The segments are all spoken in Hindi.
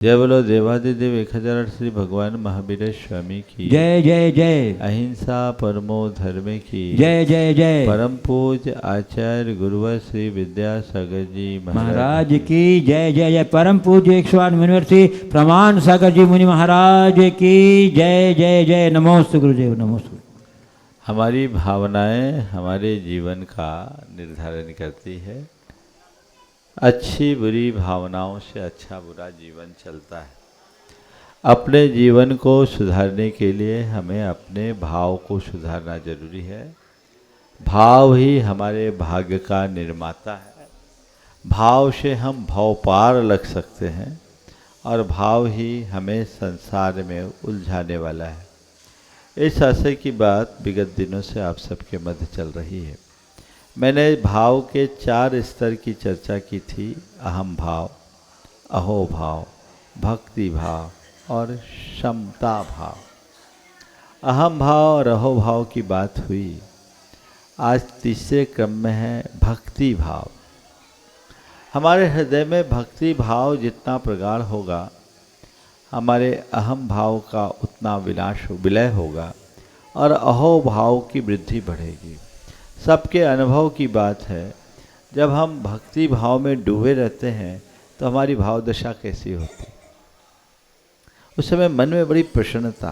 जय बोलो देवादिदेव 1008 श्री भगवान महावीर स्वामी की जय जय जय। अहिंसा परमो धर्म की जय जय जय। परम पूज्य आचार्य गुरुवर श्री विद्यासागर जी महाराज की जय जय जय। परम पूज्य 108 मुनिवर्षि प्रमाण सागर जी मुनि महाराज की जय जय जय। नमोस्तु गुरुदेव नमोस्तु। हमारी भावनाएं हमारे जीवन का निर्धारण करती है। अच्छी बुरी भावनाओं से अच्छा बुरा जीवन चलता है। अपने जीवन को सुधारने के लिए हमें अपने भाव को सुधारना जरूरी है। भाव ही हमारे भाग्य का निर्माता है। भाव से हम भाव पार लग सकते हैं और भाव ही हमें संसार में उलझाने वाला है। इस आशय की बात विगत दिनों से आप सबके मध्य चल रही है। मैंने भाव के 4 स्तर की चर्चा की थी। अहम भाव, अहो भाव, भक्ति भाव और क्षमता भाव। अहम भाव और अहो भाव की बात हुई। आज तीसरे क्रम में है भक्ति भाव। हमारे हृदय में भक्ति भाव जितना प्रगाढ़ होगा, हमारे अहम भाव का उतना विलय होगा और अहो भाव की वृद्धि बढ़ेगी। सबके अनुभव की बात है। जब हम भक्ति भाव में डूबे रहते हैं तो हमारी भाव दशा कैसी होती? उस समय मन में बड़ी प्रसन्नता,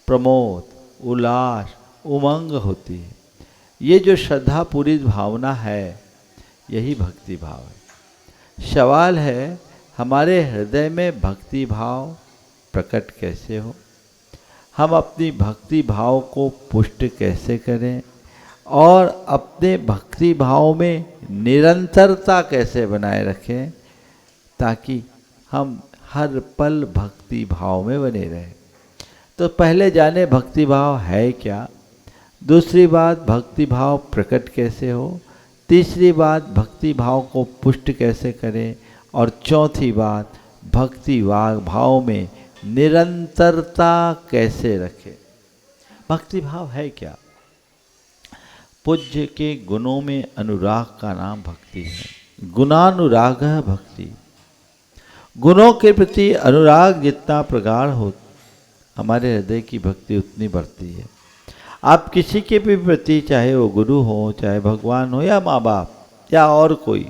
प्रमोद, उल्लास, उमंग होती है। ये जो श्रद्धा पूरी भावना है, यही भक्ति भाव है। सवाल है, हमारे हृदय में भक्ति भाव प्रकट कैसे हो? हम अपनी भक्ति भाव को पुष्ट कैसे करें और अपने भक्ति भाव में निरंतरता कैसे बनाए रखें ताकि हम हर पल भक्ति भाव में बने रहें? तो पहले जाने भक्ति भाव है क्या। दूसरी बात, भक्ति भाव प्रकट कैसे हो। तीसरी बात, भक्ति भाव को पुष्ट कैसे करें। और चौथी बात, भक्ति भाव में निरंतरता कैसे रखें। भक्ति भाव है क्या? पूज्य के गुणों में अनुराग का नाम भक्ति है। गुणानुराग भक्ति। गुणों के प्रति अनुराग जितना प्रगाढ़ हो, हमारे हृदय की भक्ति उतनी बढ़ती है। आप किसी के भी प्रति, चाहे वो गुरु हो, चाहे भगवान हो या माँ बाप या और कोई,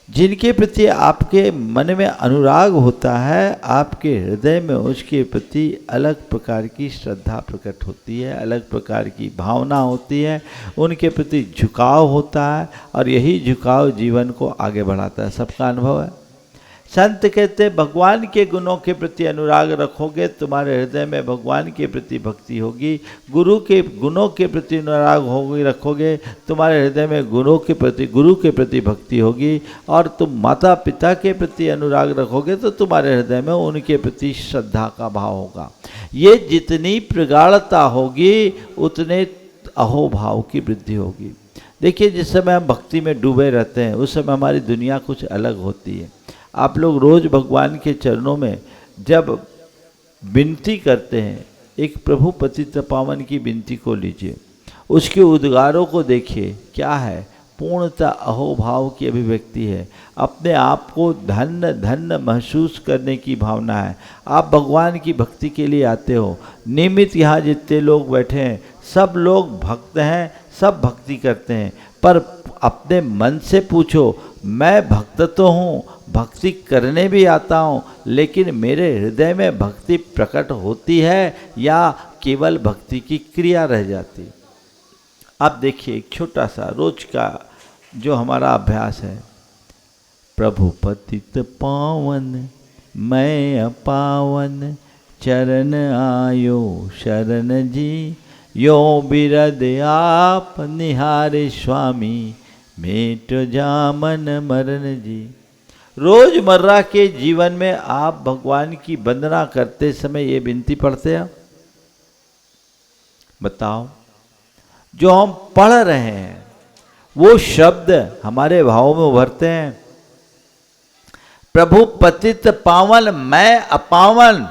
जिनके प्रति आपके मन में अनुराग होता है, आपके हृदय में उसके प्रति अलग प्रकार की श्रद्धा प्रकट होती है, अलग प्रकार की भावना होती है, उनके प्रति झुकाव होता है और यही झुकाव जीवन को आगे बढ़ाता है। सबका अनुभव है। संत कहते भगवान के गुणों के प्रति अनुराग रखोगे, तुम्हारे हृदय में भगवान के प्रति भक्ति होगी। गुरु के गुणों के प्रति अनुराग रखोगे, तुम्हारे हृदय में गुरु के प्रति भक्ति होगी। और तुम माता पिता के प्रति अनुराग रखोगे तो तुम्हारे हृदय में उनके प्रति श्रद्धा का भाव होगा। ये जितनी प्रगाढ़ता होगी उतने अहो भाव की वृद्धि होगी। देखिए, जिस समय हम भक्ति में डूबे रहते हैं उस समय हमारी दुनिया कुछ अलग होती है। आप लोग रोज़ भगवान के चरणों में जब विनती करते हैं, एक प्रभु पतित पावन की विनती को लीजिए, उसके उद्गारों को देखिए, क्या है? पूर्णतः अहो भाव की अभिव्यक्ति है। अपने आप को धन्य धन्य महसूस करने की भावना है। आप भगवान की भक्ति के लिए आते हो। नियमित यहाँ जितने लोग बैठे हैं सब लोग भक्त हैं, सब भक्ति करते हैं। पर अपने मन से पूछो, मैं भक्त तो हूँ, भक्ति करने भी आता हूँ, लेकिन मेरे हृदय में भक्ति प्रकट होती है या केवल भक्ति की क्रिया रह जाती? आप देखिए, एक छोटा सा रोज का जो हमारा अभ्यास है, प्रभु पतित पावन मैं अपावन, चरण आयो शरण जी, यो बिरद आप निहारे स्वामी, मेट जामन मरण जी। रोजमर्रा के जीवन में आप भगवान की वंदना करते समय ये विनती पढ़ते हैं? बताओ। जो हम पढ़ रहे हैं वो शब्द हमारे भावों में उभरते हैं। प्रभु पतित पावन मैं अपावन।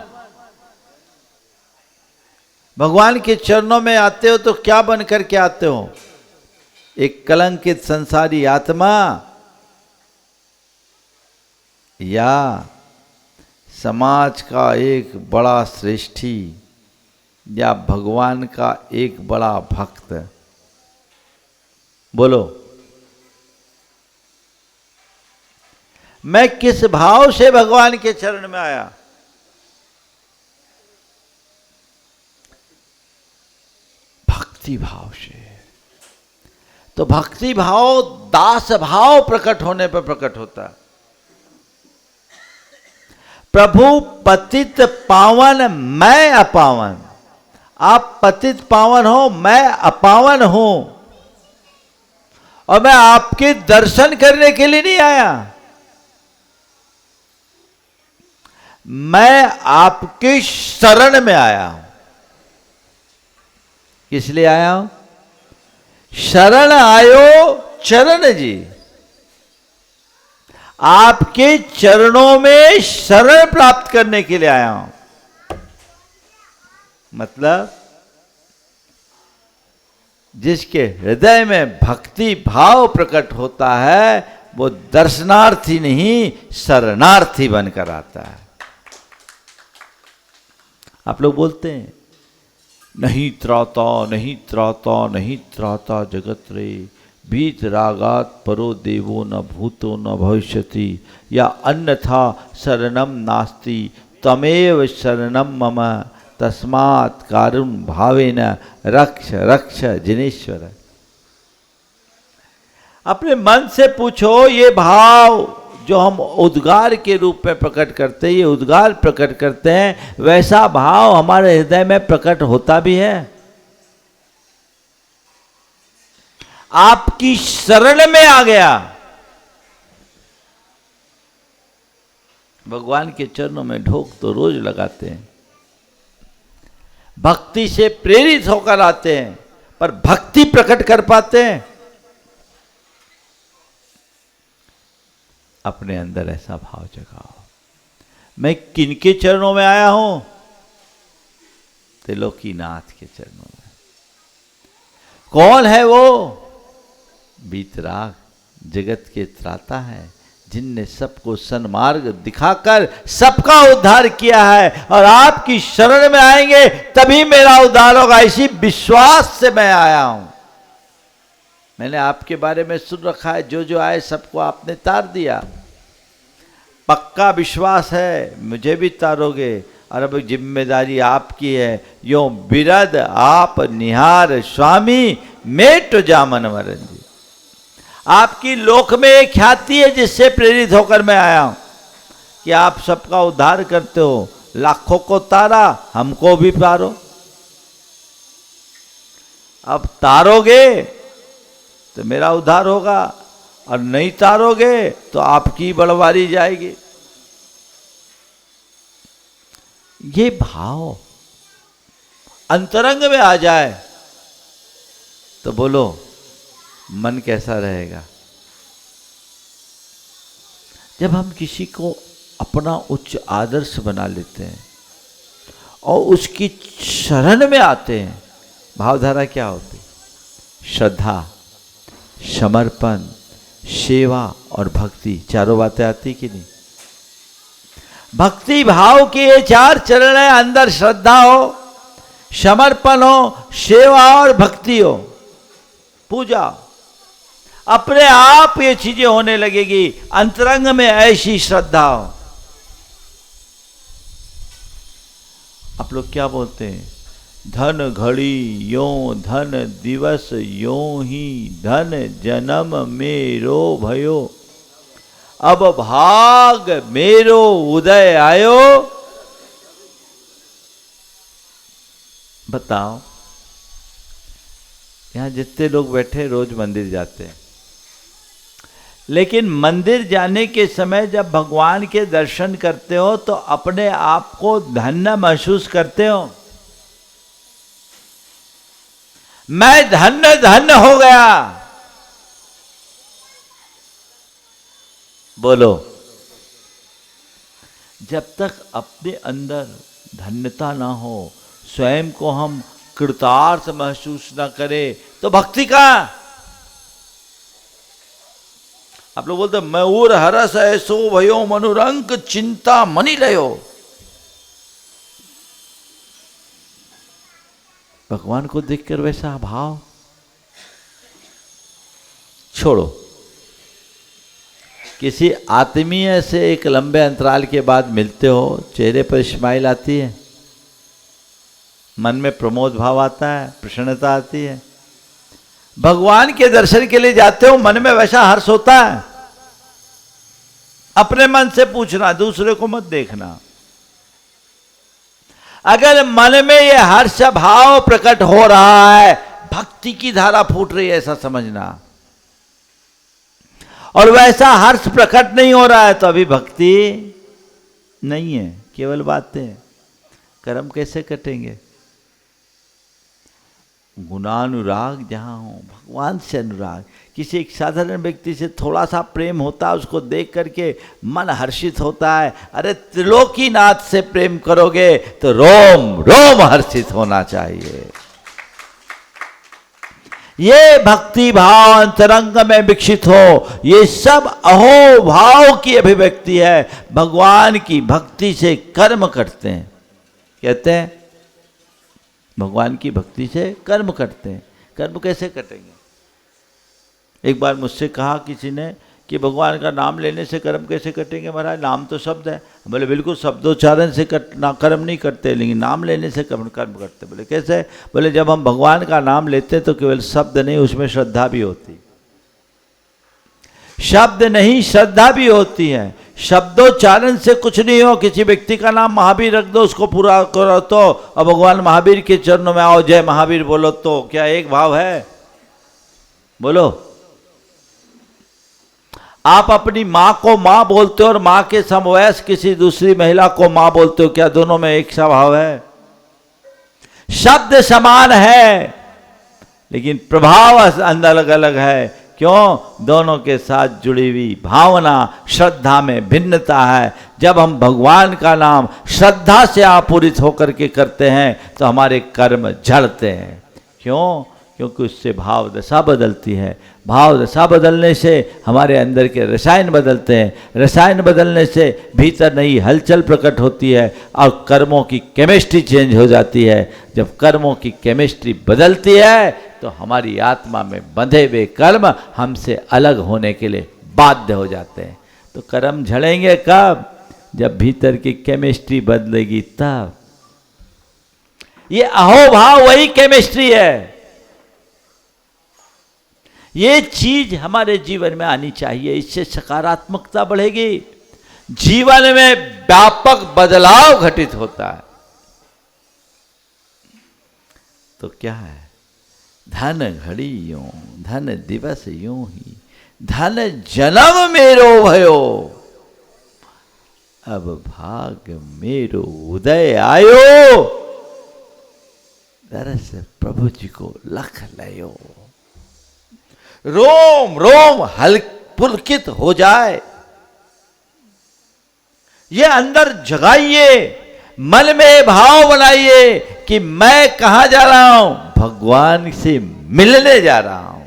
भगवान के चरणों में आते हो तो क्या बन करके आते हो? एक कलंकित संसारी आत्मा या समाज का एक बड़ा श्रेष्ठी या भगवान का एक बड़ा भक्त? बोलो, मैं किस भाव से भगवान के चरण में आया? भक्ति भाव से। तो भक्ति भाव दास भाव प्रकट होने पर प्रकट होता है। प्रभु पतित पावन, मैं अपावन। आप पतित पावन हो, मैं अपावन हूं, और मैं आपके दर्शन करने के लिए नहीं आया, मैं आपके शरण में आया हूं। किस लिए आया हूं? शरण आयो चरण जी। आपके चरणों में शरण प्राप्त करने के लिए आया हूं। मतलब जिसके हृदय में भक्ति भाव प्रकट होता है वो दर्शनार्थी नहीं, शरणार्थी बनकर आता है। आप लोग बोलते हैं नहीं त्राता, नहीं त्राता, नहीं त्राता जगत रे, बीत रागात परो देवो न भूतो न भविष्यति, या अन्यथा शरणम नास्ति तमेव शरणम मम, तस्मात् कारुण भावेन रक्ष रक्ष जिनेश्वर। अपने मन से पूछो, ये भाव जो हम उद्गार के रूप में प्रकट करते हैं, ये उद्गार प्रकट करते हैं, वैसा भाव हमारे हृदय में प्रकट होता भी है? आपकी शरण में आ गया। भगवान के चरणों में ढोक तो रोज लगाते हैं, भक्ति से प्रेरित होकर आते हैं, पर भक्ति प्रकट कर पाते हैं? अपने अंदर ऐसा भाव जगाओ। मैं किनके चरणों में आया हूं? त्रिलोकीनाथ के चरणों में। कौन है वो? बीतराग, जगत के त्राता है, जिनने सबको सन्मार्ग दिखाकर सबका उद्धार किया है, और आपकी शरण में आएंगे तभी मेरा उद्धार होगा, इसी विश्वास से मैं आया हूं। मैंने आपके बारे में सुन रखा है, जो जो आए सबको आपने तार दिया। पक्का विश्वास है मुझे भी तारोगे, और अब जिम्मेदारी आपकी है। यो बिरद आप निहार स्वामी, मेट जामन वरन जी। आपकी लोक में एक ख्याति है जिससे प्रेरित होकर मैं आया हूं कि आप सबका उद्धार करते हो। लाखों को तारा, हमको भी तारो। अब तारोगे तो मेरा उद्धार होगा, और नहीं तारोगे तो आपकी बड़वारी जाएगी। ये भाव अंतरंग में आ जाए तो बोलो मन कैसा रहेगा? जब हम किसी को अपना उच्च आदर्श बना लेते हैं और उसकी शरण में आते हैं, भावधारा क्या होती? श्रद्धा, समर्पण, सेवा और भक्ति। चारों बातें आती कि नहीं? भक्ति भाव के ये चार चरण है। अंदर श्रद्धा हो, समर्पण हो, सेवा और भक्ति हो, पूजा, अपने आप ये चीजें होने लगेगी। अंतरंग में ऐसी श्रद्धा हो। आप लोग क्या बोलते हैं? धन घड़ी यों धन दिवस यों ही, धन जन्म मेरो भयो, अब भाग मेरो उदय आयो। बताओ, यहां जितने लोग बैठे रोज मंदिर जाते हैं, लेकिन मंदिर जाने के समय जब भगवान के दर्शन करते हो तो अपने आप को धन्य महसूस करते हो? मैं धन्य धन्य हो गया। बोलो, जब तक अपने अंदर धन्यता ना हो, स्वयं को हम कृतार्थ महसूस ना करें, तो भक्ति का आप लोग बोलते मयूर हरस ऐसो भयो मनुरंक चिंता मनी लयो। भगवान को देखकर वैसा भाव छोड़ो। किसी आत्मीय से एक लंबे अंतराल के बाद मिलते हो, चेहरे पर स्माइल आती है, मन में प्रमोद भाव आता है, प्रसन्नता आती है। भगवान के दर्शन के लिए जाते हो, मन में वैसा हर्ष होता है। अपने मन से पूछना, दूसरे को मत देखना। अगर मन में यह हर्ष भाव प्रकट हो रहा है, भक्ति की धारा फूट रही है ऐसा समझना। और वैसा हर्ष प्रकट नहीं हो रहा है तो अभी भक्ति नहीं है, केवल बातें। कर्म कैसे कटेंगे? गुणानुराग जहां हो, भगवान से अनुराग। किसी एक साधारण व्यक्ति से थोड़ा सा प्रेम होता है, उसको देख करके मन हर्षित होता है। अरे त्रिलोकीनाथ से प्रेम करोगे तो रोम रोम हर्षित होना चाहिए। ये भक्ति भाव अंतरंग में विकसित हो, ये सब अहो भाव की अभिव्यक्ति है। भगवान की भक्ति से कर्म करते हैं, कहते हैं भगवान की भक्ति से कर्म करते हैं। कर्म कैसे कटेंगे? एक बार मुझसे कहा किसी ने कि भगवान का नाम लेने से कर्म कैसे कटेंगे महाराज? नाम तो शब्द है। बोले बिल्कुल शब्दोच्चारण से कर्म नहीं करते, लेकिन नाम लेने से कर्म करते। बोले कैसे? बोले जब हम भगवान का नाम लेते तो केवल शब्द नहीं, उसमें श्रद्धा भी होती। शब्द नहीं, श्रद्धा भी होती है। शब्दोच्चारण से कुछ नहीं हो। किसी व्यक्ति का नाम महावीर रख दो, उसको पूरा करो तो, और भगवान महावीर के चरणों में आओ जय महावीर बोलो तो क्या एक भाव है? बोलो। आप अपनी माँ को माँ बोलते हो और माँ के समवयस किसी दूसरी महिला को माँ बोलते हो, क्या दोनों में एक सा भाव है? शब्द समान है लेकिन प्रभाव अलग अलग है। क्यों? दोनों के साथ जुड़ी हुई भावना, श्रद्धा में भिन्नता है। जब हम भगवान का नाम श्रद्धा से आपूरित होकर के करते हैं तो हमारे कर्म झड़ते हैं। क्यों? क्योंकि उससे भाव दशा बदलती है। भाव दशा बदलने से हमारे अंदर के रसायन बदलते हैं। रसायन बदलने से भीतर नई हलचल प्रकट होती है और कर्मों की केमिस्ट्री चेंज हो जाती है। जब कर्मों की केमिस्ट्री बदलती है तो हमारी आत्मा में बंधे हुए कर्म हमसे अलग होने के लिए बाध्य हो जाते हैं। तो कर्म झड़ेंगे कब? जब भीतर की केमिस्ट्री बदलेगी तब। ये अहोभाव वही केमिस्ट्री है। ये चीज हमारे जीवन में आनी चाहिए, इससे सकारात्मकता बढ़ेगी, जीवन में व्यापक बदलाव घटित होता है। तो क्या है? धन घड़ी यूं, धन दिवस यूं ही, धन जन्म मेरो भयो, अब भाग मेरो उदय आयो, दरस प्रभु जी को लख लयो। रोम रोम पुलकित हो जाए, ये अंदर जगाइए, मन में भाव बनाइए कि मैं कहां जा रहा हूं? भगवान से मिलने जा रहा हूं,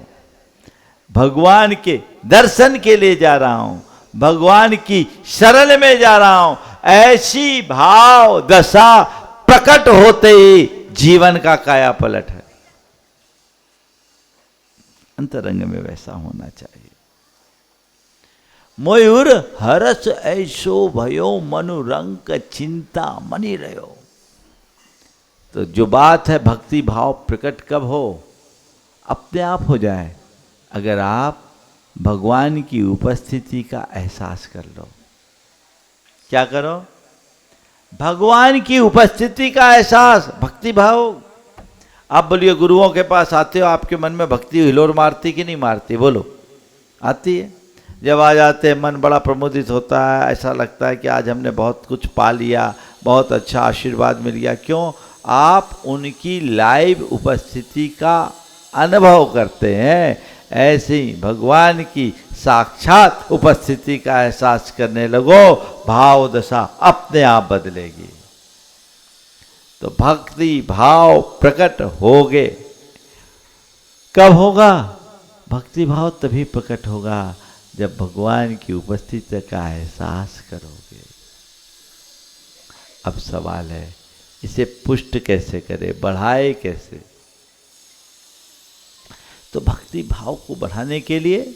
भगवान के दर्शन के लिए जा रहा हूं, भगवान की शरण में जा रहा हूं। ऐसी भाव दशा प्रकट होते ही जीवन का काया पलट है। अंतरंग में वैसा होना चाहिए। मयूर हरस ऐसो भयो मनुरंक चिंता मनी रहो। तो जो बात है भक्ति भाव प्रकट कब हो? अपने आप हो जाए अगर आप भगवान की उपस्थिति का एहसास कर लो। क्या करो? भगवान की उपस्थिति का एहसास, भक्ति भाव। आप बोलिए गुरुओं के पास आते हो, आपके मन में भक्ति हिलोर मारती कि नहीं मारती? बोलो। आती है। जब आ जाते हैं मन बड़ा प्रमोदित होता है, ऐसा लगता है कि आज हमने बहुत कुछ पा लिया, बहुत अच्छा आशीर्वाद मिल गया। क्यों? आप उनकी लाइव उपस्थिति का अनुभव करते हैं। ऐसे ही भगवान की साक्षात उपस्थिति का एहसास करने लगो, भाव दशा अपने आप बदलेगी। तो भक्ति भाव प्रकट होगे। कब होगा? भक्ति भाव तभी प्रकट होगा जब भगवान की उपस्थिति का एहसास करोगे। अब सवाल है इसे पुष्ट कैसे करें, बढ़ाए कैसे? तो भक्ति भाव को बढ़ाने के लिए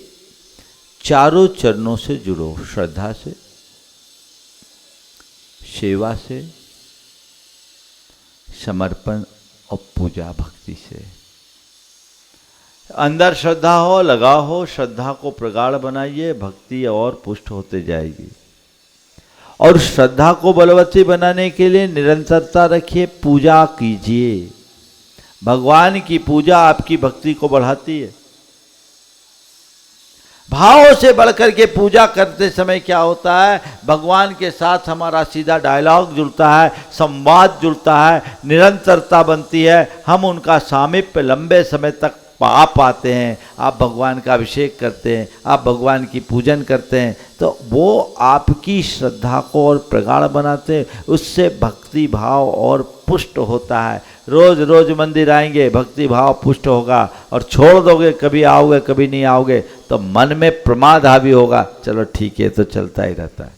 चारों चरणों से जुड़ो, श्रद्धा से, सेवा से, समर्पण और पूजा भक्ति से। अंदर श्रद्धा हो, लगाव हो, श्रद्धा को प्रगाढ़ बनाइए, भक्ति और पुष्ट होते जाएगी। और श्रद्धा को बलवती बनाने के लिए निरंतरता रखिए, पूजा कीजिए। भगवान की पूजा आपकी भक्ति को बढ़ाती है। भाव से बढ़कर के पूजा करते समय क्या होता है, भगवान के साथ हमारा सीधा डायलॉग जुड़ता है, संवाद जुड़ता है, निरंतरता बनती है, हम उनका सामीप्य लंबे समय तक पा पाते हैं। आप भगवान का अभिषेक करते हैं, आप भगवान की पूजन करते हैं, तो वो आपकी श्रद्धा को और प्रगाढ़ बनाते हैं। उससे भक्ति भाव और पुष्ट होता है। रोज रोज मंदिर आएंगे, भक्ति भाव पुष्ट होगा। और छोड़ दोगे, कभी आओगे कभी नहीं आओगे, तो मन में प्रमाद हावी होगा, चलो ठीक है, तो चलता ही रहता है।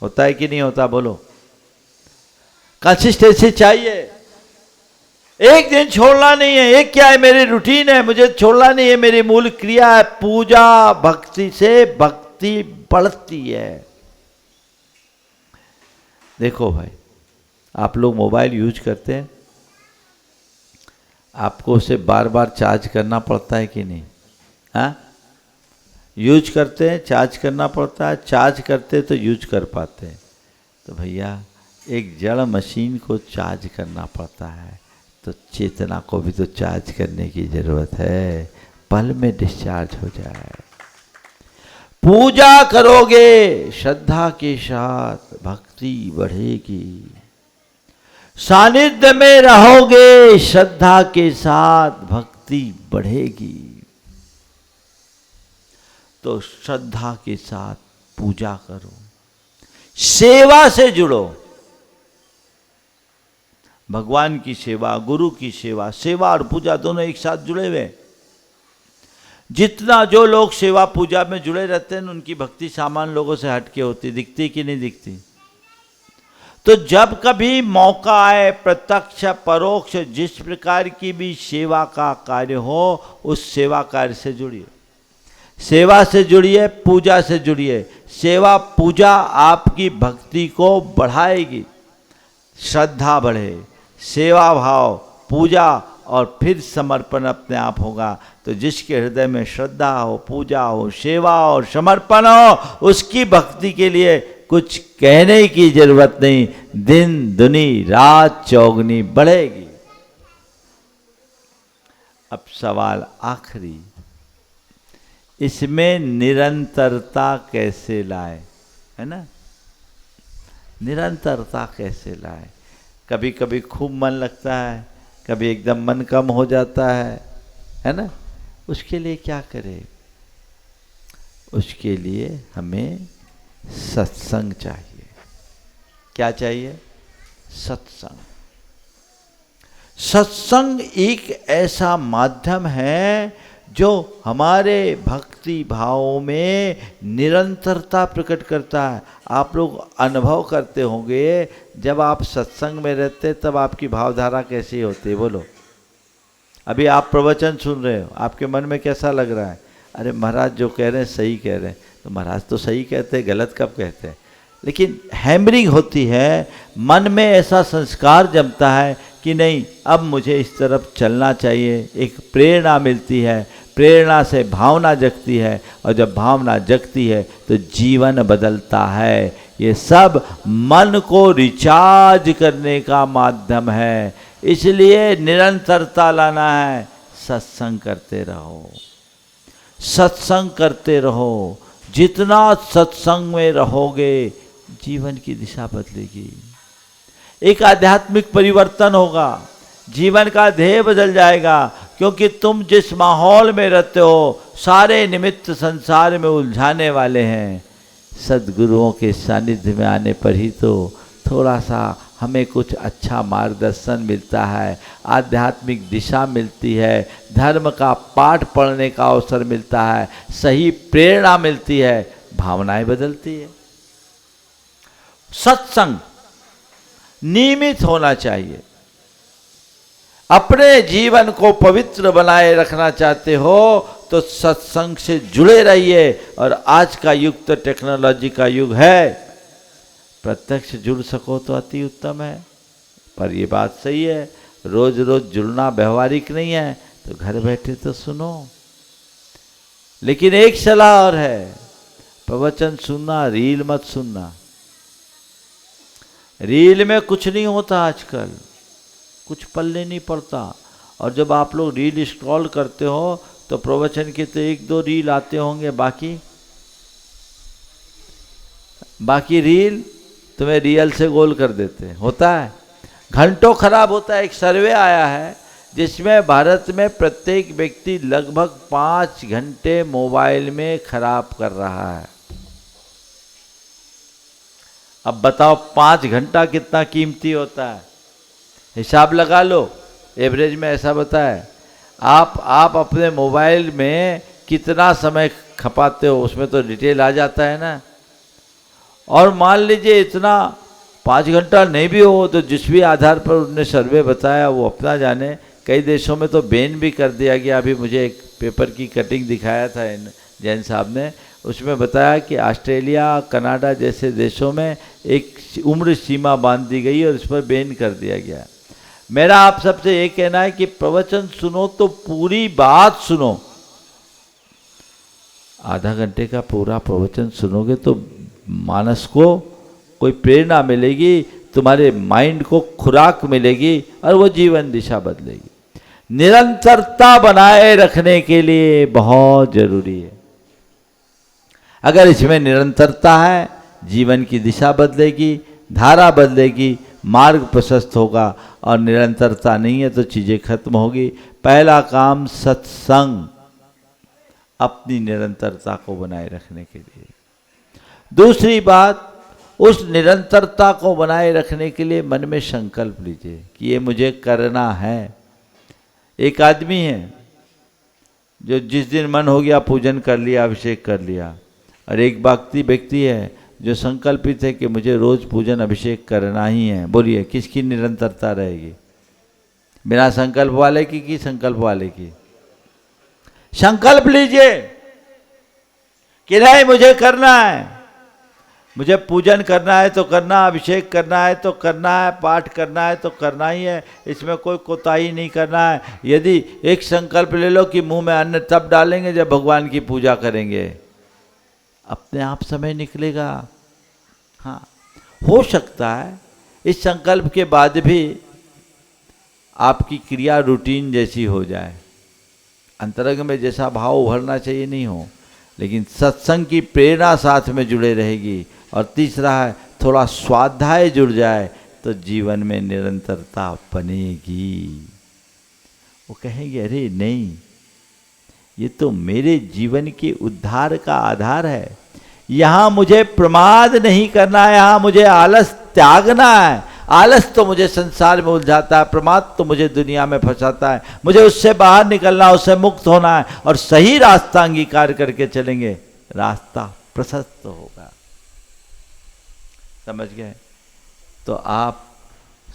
होता है कि नहीं होता, बोलो? कंसिस्टेंसी चाहिए। एक दिन छोड़ना नहीं है। एक क्या है, मेरी रूटीन है, मुझे छोड़ना नहीं है, मेरी मूल क्रिया है। पूजा भक्ति से भक्ति बढ़ती है। देखो भाई, आप लोग मोबाइल यूज करते हैं, आपको उसे बार बार चार्ज करना पड़ता है कि नहीं? हाँ, यूज करते हैं, चार्ज करना पड़ता है। चार्ज करते तो यूज कर पाते हैं। तो भैया, एक जड़ मशीन को चार्ज करना पड़ता है, तो चेतना को भी तो चार्ज करने की जरूरत है, पल में डिस्चार्ज हो जाए। पूजा करोगे श्रद्धा के साथ, भक्ति बढ़ेगी। सानिध्य में रहोगे श्रद्धा के साथ, भक्ति बढ़ेगी। तो श्रद्धा के साथ पूजा करो, सेवा से जुड़ो। भगवान की सेवा, गुरु की सेवा, सेवा और पूजा दोनों एक साथ जुड़े हुए। जितना जो लोग सेवा पूजा में जुड़े रहते हैं, उनकी भक्ति सामान्य लोगों से हटके होती, दिखती कि नहीं दिखती? तो जब कभी मौका आए, प्रत्यक्ष परोक्ष जिस प्रकार की भी सेवा का कार्य हो, उस सेवा कार्य से जुड़िए। सेवा से जुड़िए, पूजा से जुड़िए। सेवा पूजा आपकी भक्ति को बढ़ाएगी, श्रद्धा बढ़े, सेवा भाव, पूजा और फिर समर्पण अपने आप होगा। तो जिसके हृदय में श्रद्धा हो, पूजा हो, सेवा और समर्पण हो, उसकी भक्ति के लिए कुछ कहने की जरूरत नहीं, दिन दुनी रात चौगनी बढ़ेगी। अब सवाल आखिरी, इसमें निरंतरता कैसे लाए, है ना? निरंतरता कैसे लाए? कभी कभी खूब मन लगता है, कभी एकदम मन कम हो जाता है ना? उसके लिए क्या करें? उसके लिए हमें सत्संग चाहिए। क्या चाहिए? सत्संग। सत्संग एक ऐसा माध्यम है जो हमारे भक्ति भाव में निरंतरता प्रकट करता है। आप लोग अनुभव करते होंगे, जब आप सत्संग में रहते तब आपकी भावधारा कैसी होती है, बोलो? अभी आप प्रवचन सुन रहे हो, आपके मन में कैसा लग रहा है? अरे महाराज जो कह रहे हैं सही कह रहे हैं। तो महाराज तो सही कहते हैं, गलत कब कहते हैं? लेकिन हैमरिंग होती है, मन में ऐसा संस्कार जमता है कि नहीं, अब मुझे इस तरफ चलना चाहिए। एक प्रेरणा मिलती है, प्रेरणा से भावना जगती है, और जब भावना जगती है तो जीवन बदलता है। ये सब मन को रिचार्ज करने का माध्यम है। इसलिए निरंतरता लाना है। सत्संग करते रहो, सत्संग करते रहो। जितना सत्संग में रहोगे, जीवन की दिशा बदलेगी, एक आध्यात्मिक परिवर्तन होगा, जीवन का ध्येय बदल जाएगा। क्योंकि तुम जिस माहौल में रहते हो, सारे निमित्त संसार में उलझाने वाले हैं। सद्गुरुओं के सानिध्य में आने पर ही तो थोड़ा सा हमें कुछ अच्छा मार्गदर्शन मिलता है, आध्यात्मिक दिशा मिलती है, धर्म का पाठ पढ़ने का अवसर मिलता है, सही प्रेरणा मिलती है, भावनाएं बदलती है। सत्संग नियमित होना चाहिए। अपने जीवन को पवित्र बनाए रखना चाहते हो तो सत्संग से जुड़े रहिए। और आज का युग तो टेक्नोलॉजी का युग है, प्रत्यक्ष जुड़ सको तो अति उत्तम है। पर ये बात सही है, रोज रोज जुड़ना व्यवहारिक नहीं है, तो घर बैठे तो सुनो। लेकिन एक सलाह और है, प्रवचन सुनना, रील मत सुनना। रील में कुछ नहीं होता आजकल, कुछ पल्ले नहीं पड़ता। और जब आप लोग रील स्क्रॉल करते हो तो प्रवचन के तो 1-2 रील आते होंगे, बाकी रील तुम्हें रियल से गोल कर देते हैं। होता है, घंटों खराब होता है। एक सर्वे आया है जिसमें भारत में प्रत्येक व्यक्ति लगभग 5 घंटे मोबाइल में खराब कर रहा है। अब बताओ 5 घंटा कितना कीमती होता है, हिसाब लगा लो। एवरेज में ऐसा बताए, आप अपने मोबाइल में कितना समय खपाते हो, उसमें तो डिटेल आ जाता है ना। और मान लीजिए इतना 5 घंटा नहीं भी हो तो जिस भी आधार पर उन्होंने सर्वे बताया वो अपना जाने। कई देशों में तो बैन भी कर दिया गया। अभी मुझे एक पेपर की कटिंग दिखाया था इन जैन साहब ने, उसमें बताया कि ऑस्ट्रेलिया, कनाडा जैसे देशों में एक उम्र सीमा बांध दी गई और इस पर बैन कर दिया गया। मेरा आप सबसे ये कहना है कि प्रवचन सुनो तो पूरी बात सुनो। आधा घंटे का पूरा प्रवचन सुनोगे तो मानस को कोई प्रेरणा मिलेगी, तुम्हारे माइंड को खुराक मिलेगी और वो जीवन दिशा बदलेगी। निरंतरता बनाए रखने के लिए बहुत जरूरी है। अगर इसमें निरंतरता है, जीवन की दिशा बदलेगी, धारा बदलेगी, मार्ग प्रशस्त होगा। और निरंतरता नहीं है तो चीजें खत्म होगी। पहला काम सत्संग, अपनी निरंतरता को बनाए रखने के लिए। दूसरी बात, उस निरंतरता को बनाए रखने के लिए मन में संकल्प लीजिए कि ये मुझे करना है। एक आदमी है जो जिस दिन मन हो गया पूजन कर लिया, अभिषेक कर लिया, और एक व्यक्ति है जो संकल्पित है कि मुझे रोज पूजन अभिषेक करना ही है। बोलिए किसकी निरंतरता रहेगी? बिना संकल्प वाले की संकल्प वाले की? संकल्प लीजिए कि नहीं मुझे करना है, मुझे पूजन करना है तो करना, अभिषेक करना है तो करना है, पाठ करना है तो करना ही है, इसमें कोई कोताही नहीं करना है। यदि एक संकल्प ले लो कि मुंह में अन्न तब डालेंगे जब भगवान की पूजा करेंगे, अपने आप समय निकलेगा। हाँ, हो सकता है इस संकल्प के बाद भी आपकी क्रिया रूटीन जैसी हो जाए, अंतरंग में जैसा भाव उभरना चाहिए नहीं हो, लेकिन सत्संग की प्रेरणा साथ में जुड़े रहेगी। और तीसरा है, थोड़ा स्वाध्याय जुड़ जाए तो जीवन में निरंतरता बनेगी। वो कहेंगे अरे नहीं, ये तो मेरे जीवन के उद्धार का आधार है, यहाँ मुझे प्रमाद नहीं करना है, यहाँ मुझे आलस त्यागना है। आलस तो मुझे संसार में उलझाता है, प्रमाद तो मुझे दुनिया में फंसाता है। मुझे उससे बाहर निकलना, उससे मुक्त होना है और सही रास्ता अंगीकार करके चलेंगे, रास्ता प्रशस्त होगा। समझ गए? तो आप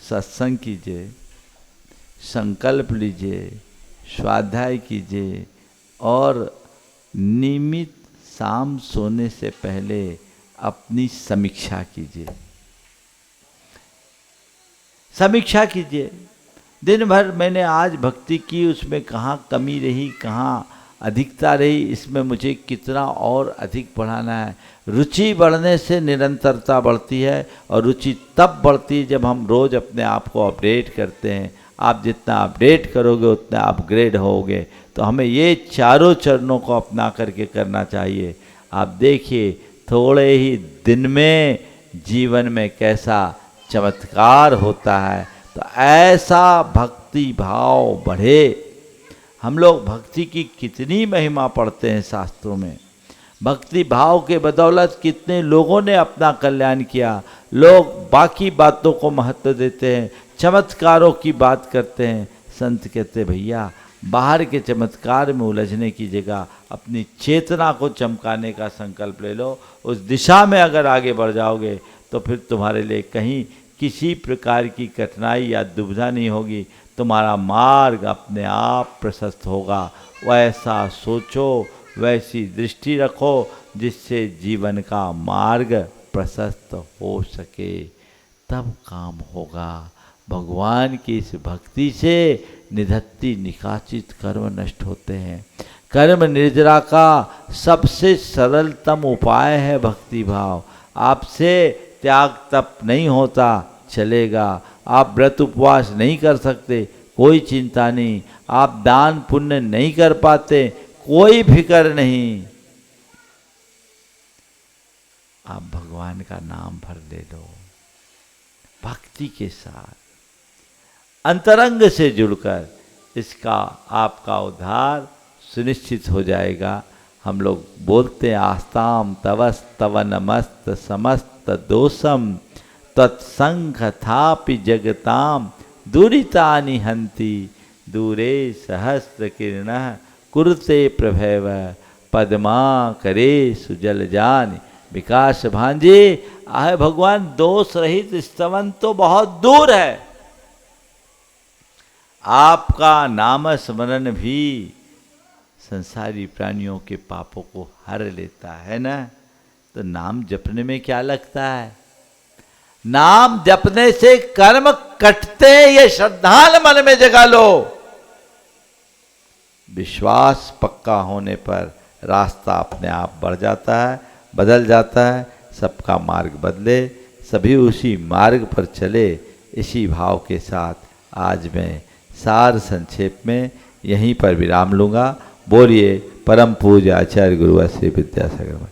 सत्संग कीजिए, संकल्प लीजिए, स्वाध्याय कीजिए और नियमित शाम सोने से पहले अपनी समीक्षा कीजिए। समीक्षा कीजिए, दिन भर मैंने आज भक्ति की, उसमें कहाँ कमी रही, कहाँ अधिकता रही, इसमें मुझे कितना और अधिक बढ़ाना है। रुचि बढ़ने से निरंतरता बढ़ती है और रुचि तब बढ़ती है जब हम रोज़ अपने आप को अपडेट करते हैं। आप जितना अपडेट करोगे उतना अपग्रेड होगे। तो हमें ये चारों चरणों को अपना करके करना चाहिए। आप देखिए थोड़े ही दिन में जीवन में कैसा चमत्कार होता है। तो ऐसा भक्ति भाव बढ़े। हम लोग भक्ति की कितनी महिमा पढ़ते हैं शास्त्रों में, भक्ति भाव के बदौलत कितने लोगों ने अपना कल्याण किया। लोग बाकी बातों को महत्व देते हैं, चमत्कारों की बात करते हैं। संत कहते भैया बाहर के चमत्कार में उलझने की जगह अपनी चेतना को चमकाने का संकल्प ले लो। उस दिशा में अगर आगे बढ़ जाओगे तो फिर तुम्हारे लिए कहीं किसी प्रकार की कठिनाई या दुविधा नहीं होगी, तुम्हारा मार्ग अपने आप प्रशस्त होगा। वैसा सोचो, वैसी दृष्टि रखो जिससे जीवन का मार्ग प्रशस्त हो सके, तब काम होगा। भगवान की इस भक्ति से निधत्ति निकाचित कर्म नष्ट होते हैं। कर्म निर्जरा का सबसे सरलतम उपाय है भक्ति भाव। आपसे त्याग तप नहीं होता, चलेगा। आप व्रत उपवास नहीं कर सकते, कोई चिंता नहीं। आप दान पुण्य नहीं कर पाते, कोई फिक्र नहीं। आप भगवान का नाम भर ले लो, भक्ति के साथ अंतरंग से जुड़कर इसका आपका उद्धार सुनिश्चित हो जाएगा। हम लोग बोलते हैं आस्ताम तवस्तव नमस्त समस्त दोषम तत्संग थापि जगताम दुरितानि हंति दूरे सहस्र किरणः कुरुते प्रभैव पद्मा करे सुजल जान विकास भांजे। आह भगवान दोष रहित स्तवन तो बहुत दूर है, आपका नाम स्मरण भी संसारी प्राणियों के पापों को हर लेता है ना। तो नाम जपने में क्या लगता है? नाम जपने से कर्म कटते, ये श्रद्धाल मन में जगा लो। विश्वास पक्का होने पर रास्ता अपने आप बढ़ जाता है, बदल जाता है। सबका मार्ग बदले, सभी उसी मार्ग पर चले। इसी भाव के साथ आज मैं सार संक्षेप में यहीं पर विराम लूँगा। बोलिए परम पूज्य आचार्य गुरुवर श्री विद्यासागर।